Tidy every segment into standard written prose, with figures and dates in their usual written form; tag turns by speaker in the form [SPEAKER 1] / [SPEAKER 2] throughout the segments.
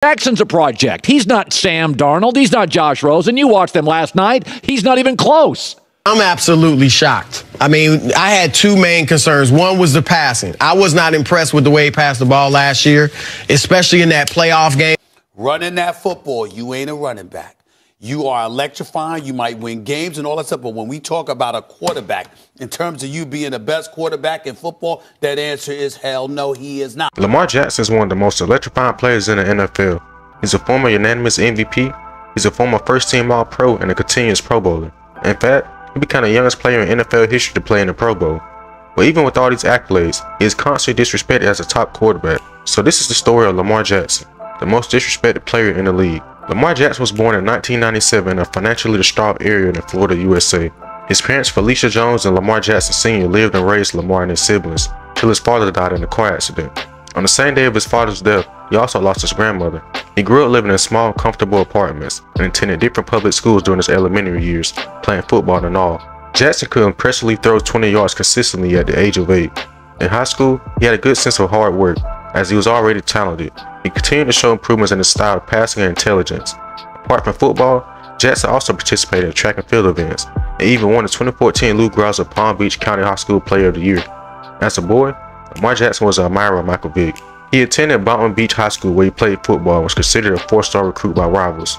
[SPEAKER 1] Jackson's a project. He's not Sam Darnold. He's not Josh Rosen. You watched them last night. He's not even close.
[SPEAKER 2] I'm absolutely shocked. I mean, I had two main concerns. One was the passing. I was not impressed with the way he passed the ball last year, especially in that playoff game.
[SPEAKER 3] Running that football, you ain't a running back. You are electrifying. You might win games and all that stuff. But when we talk about a quarterback, in terms of you being the best quarterback in football, that answer is hell no, he is not.
[SPEAKER 4] Lamar Jackson is one of the most electrifying players in the NFL. He's a former unanimous MVP. He's a former first-team All-Pro and a continuous Pro Bowler. In fact, he became the youngest player in NFL history to play in the Pro Bowl. But even with all these accolades, he is constantly disrespected as a top quarterback. So this is the story of Lamar Jackson, the most disrespected player in the league. Lamar Jackson was born in 1997 in a financially distraught area in Florida, USA. His parents, Felicia Jones and Lamar Jackson Sr., lived and raised Lamar and his siblings, till his father died in a car accident. On the same day of his father's death, he also lost his grandmother. He grew up living in small, comfortable apartments and attended different public schools during his elementary years, playing football and all. Jackson could impressively throw 20 yards consistently at the age of 8. In high school, he had a good sense of hard work, as he was already talented. He continued to show improvements in his style of passing and intelligence. Apart from football, Jackson also participated in track and field events, and even won the 2014 Lou Groza Palm Beach County High School Player of the Year. As a boy, Lamar Jackson was an admirer of Michael Vick. He attended Boynton Beach High School where he played football and was considered a 4-star recruit by rivals.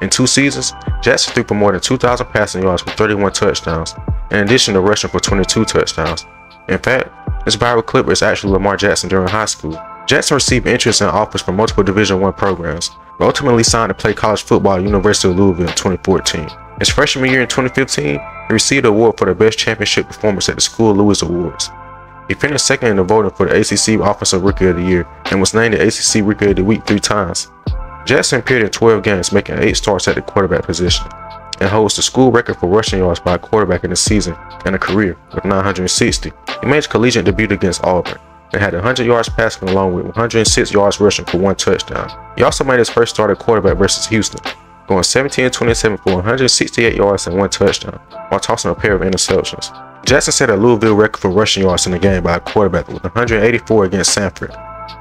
[SPEAKER 4] In 2 seasons, Jackson threw for more than 2,000 passing yards with 31 touchdowns, in addition to rushing for 22 touchdowns. In fact, this viral clip is actually Lamar Jackson during high school. Jackson received interest and offers from multiple Division I programs, but ultimately signed to play college football at University of Louisville in 2014. His freshman year in 2015, he received an award for the best championship performance at the School Louis Awards. He finished second in the voting for the ACC Offensive Rookie of the Year and was named the ACC Rookie of the Week 3 times. Jackson appeared in 12 games, making 8 starts at the quarterback position, and holds the school record for rushing yards by a quarterback in a season and a career with 960. He made his collegiate debut against Auburn and had 100 yards passing along with 106 yards rushing for 1 touchdown. He also made his first start at quarterback versus Houston, going 17-27 for 168 yards and 1 touchdown, while tossing a pair of interceptions. Jackson set a Louisville record for rushing yards in the game by a quarterback with 184 against Sanford,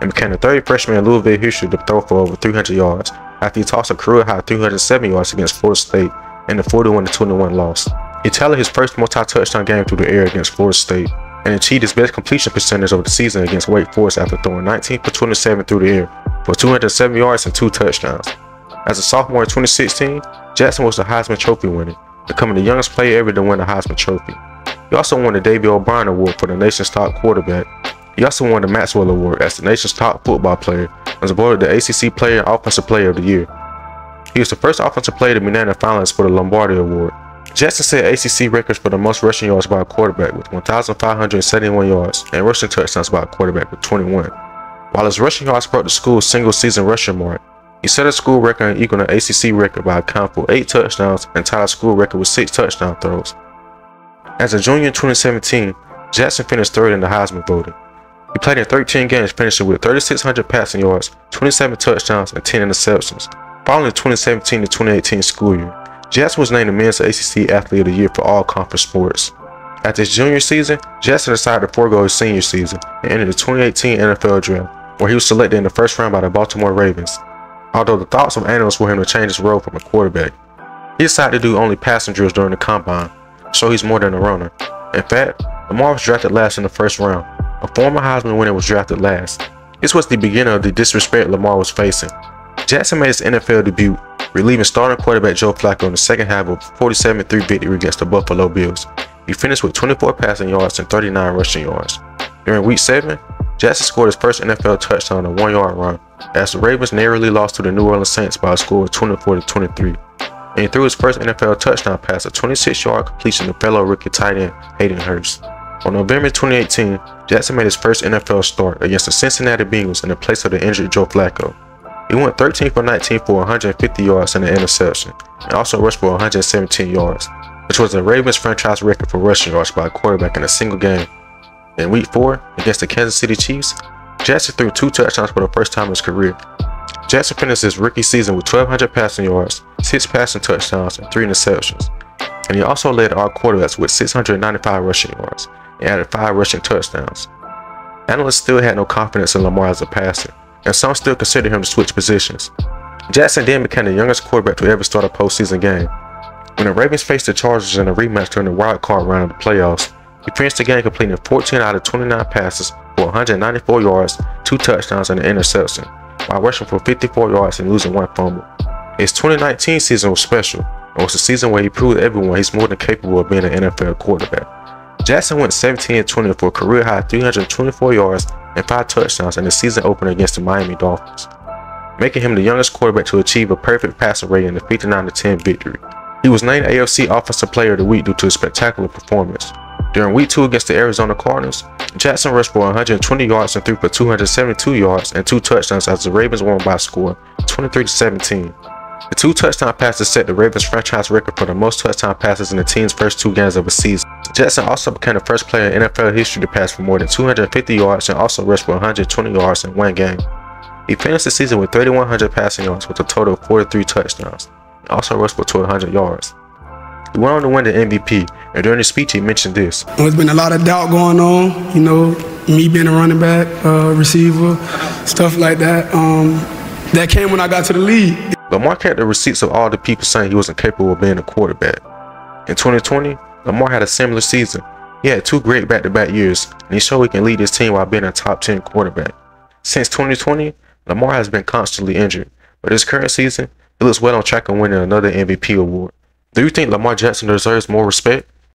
[SPEAKER 4] and became the 30th freshman in Louisville history to throw for over 300 yards after he tossed a career-high 307 yards against Florida State in the 41-21 loss. He tallied his first multi-touchdown game through the air against Florida State, and achieved his best completion percentage of the season against Wake Forest after throwing 19 for 27 through the air for 207 yards and 2 touchdowns. As a sophomore in 2016, Jackson was the Heisman Trophy winner, becoming the youngest player ever to win the Heisman Trophy. He also won the Davey O'Brien Award for the nation's top quarterback. He also won the Maxwell Award as the nation's top football player and was awarded the ACC Player and Offensive Player of the Year. He was the first offensive player to be named a finalist for the Lombardi Award. Jackson set ACC records for the most rushing yards by a quarterback with 1,571 yards and rushing touchdowns by a quarterback with 21. While his rushing yards broke the school's single-season rushing mark, he set a school record and equaled an ACC record by a count for 8 touchdowns and tied a school record with 6 touchdown throws. As a junior in 2017, Jackson finished 3rd in the Heisman voting. He played in 13 games, finishing with 3,600 passing yards, 27 touchdowns, and 10 interceptions. Following the 2017 to 2018 school year, Jackson was named the Men's ACC Athlete of the Year for all conference sports. After his junior season, Jackson decided to forego his senior season and entered the 2018 NFL Draft, where he was selected in the 1st round by the Baltimore Ravens. Although the thoughts of analysts were him to change his role from a quarterback, he decided to do only passing drills during the combine, so he's more than a runner. In fact, Lamar was drafted last in the 1st round. A former Heisman winner was drafted last. This was the beginning of the disrespect Lamar was facing. Jackson made his NFL debut, relieving starting quarterback Joe Flacco in the second half of a 47-3 victory against the Buffalo Bills. He finished with 24 passing yards and 39 rushing yards. During Week 7, Jackson scored his first NFL touchdown on a 1-yard run, as the Ravens narrowly lost to the New Orleans Saints by a score of 24-23. And he threw his first NFL touchdown pass, a 26-yard completion to fellow rookie tight end Hayden Hurst. On November 2018, Jackson made his first NFL start against the Cincinnati Bengals in the place of the injured Joe Flacco. He went 13 for 19 for 150 yards and an interception, and also rushed for 117 yards, which was the Ravens franchise record for rushing yards by a quarterback in a single game. In Week 4, against the Kansas City Chiefs, Jackson threw 2 touchdowns for the first time in his career. Jackson finished his rookie season with 1,200 passing yards, 6 passing touchdowns, and 3 interceptions. And he also led all quarterbacks with 695 rushing yards and added 5 rushing touchdowns. Analysts still had no confidence in Lamar as a passer, and some still consider him to switch positions. Jackson then became the youngest quarterback to ever start a postseason game. When the Ravens faced the Chargers in a rematch during the wild card round of the playoffs, he finished the game completing 14 out of 29 passes for 194 yards, 2 touchdowns, and an interception, while rushing for 54 yards and losing 1 fumble. His 2019 season was special, and was the season where he proved to everyone he's more than capable of being an NFL quarterback. Jackson went 17-20 for a career-high 324 yards and 5 touchdowns in the season opener against the Miami Dolphins, making him the youngest quarterback to achieve a perfect passer rating in the 59-10 victory. He was named AFC Offensive Player of the Week due to his spectacular performance. During Week 2 against the Arizona Cardinals, Jackson rushed for 120 yards and threw for 272 yards and 2 touchdowns as the Ravens won by a score 23-17. The 2 touchdown passes set the Ravens franchise record for the most touchdown passes in the team's first 2 games of a season. Jackson also became the first player in NFL history to pass for more than 250 yards and also rushed for 120 yards in 1 game. He finished the season with 3,100 passing yards with a total of 43 touchdowns, and also rushed for 1,200 yards. He went on to win the MVP, and during his speech he mentioned this.
[SPEAKER 5] There's been a lot of doubt going on, me being a running back, receiver, stuff like that. That came when I got to the league.
[SPEAKER 4] Lamar kept the receipts of all the people saying he wasn't capable of being a quarterback. In 2020, Lamar had a similar season. He had 2 great back-to-back years, and he showed he can lead his team while being a top 10 quarterback. Since 2020, Lamar has been constantly injured, but this current season, he looks well on track of winning another MVP award. Do you think Lamar Jackson deserves more respect?